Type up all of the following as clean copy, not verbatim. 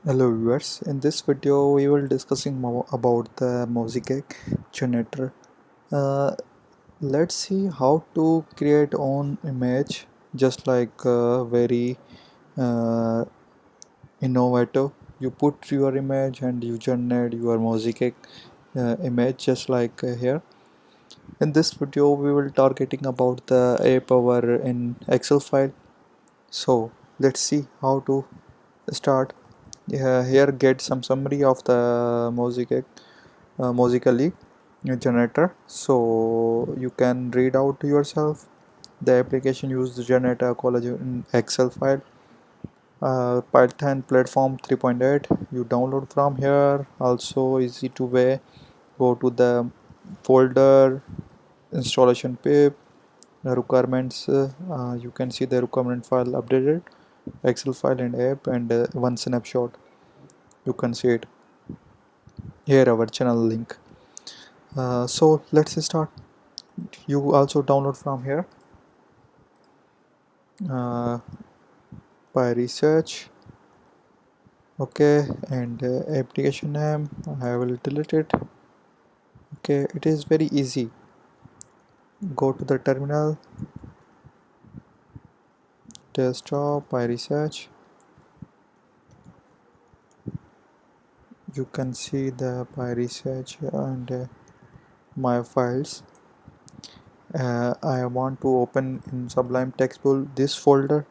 Hello viewers, in this video we will discussing more about the mosaic generator. Uh, let's see how to create own image, just like very uh, innovative. You put your image and you generate your mosaic image just like here. In this video we will targeting about the A power in Excel file. So let's see how to start. Here get some summary of the Mosaic generator, so you can read out yourself. The application used to generate a collage in Excel file. Python platform 3.8 you download from here. Also easy to way, go to the folder, installation pip, requirements. You can see the requirement file updated, Excel file and app, and one snapshot. You can see it here, our channel link. So let's start. You also download from here uh, Pyresearch. Okay, and application name I will delete it. Okay, it is very easy. Go to the terminal, desktop, Pyresearch. You can see the Pyresearch and my files. I want to open in Sublime Text Tool this folder.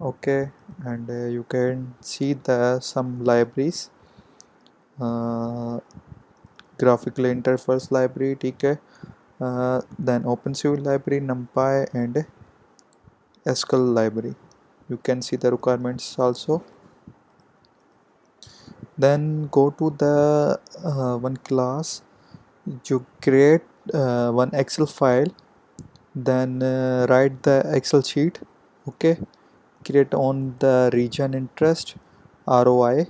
Okay, and you can see the some libraries, uh, graphical interface library, TK, then OpenCV library, NumPy, and SQL library. You can see the requirements also. Then go to the one class. You create one Excel file. Then write the Excel sheet. Okay, create on the region interest, ROI.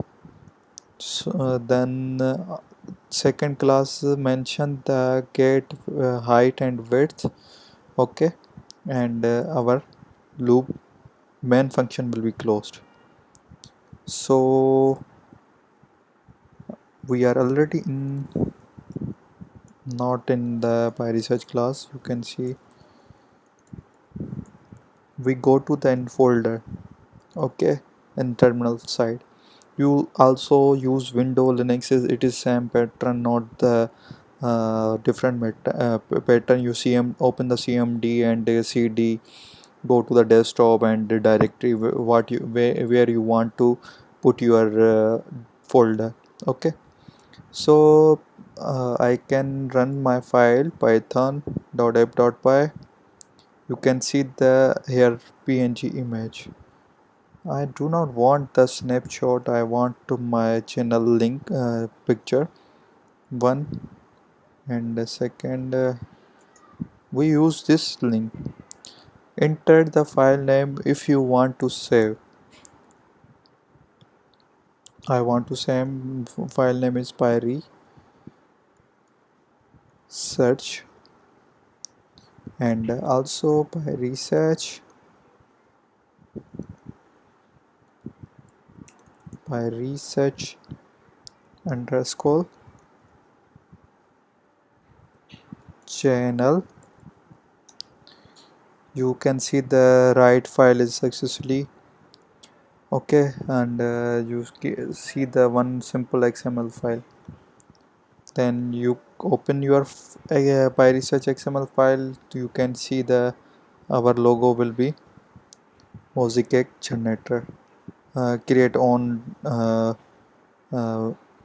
So, then second class mention the get height and width. Okay, and our loop main function will be closed. So we are already in, not in the Pyresearch class. You can see we go to the end folder. Okay, in terminal side. You also use window Linux, it is same pattern, not the different pattern. You open the cmd and cd, go to the desktop and the directory where you want to put your folder. Okay, so I can run my file python.app.py. You can see the here png image. I do not want the snapshot, I want to my channel link picture one, and the second we use this link. Enter the file name if you want to save. I want to save, file name is Pyresearch, and also Pyresearch underscore channel. You can see the right file is successfully okay, and you see the one simple XML file. Then you open your Pyresearch XML file. You can see the our logo will be mosaic generator. Create on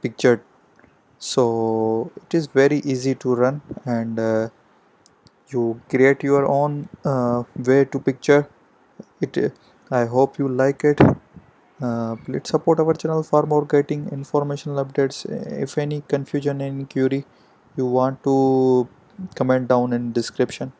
picture. So it is very easy to run, and you create your own way to picture it. I hope you like it. Please support our channel for more getting informational updates. If any confusion, any query, you want to comment down in description.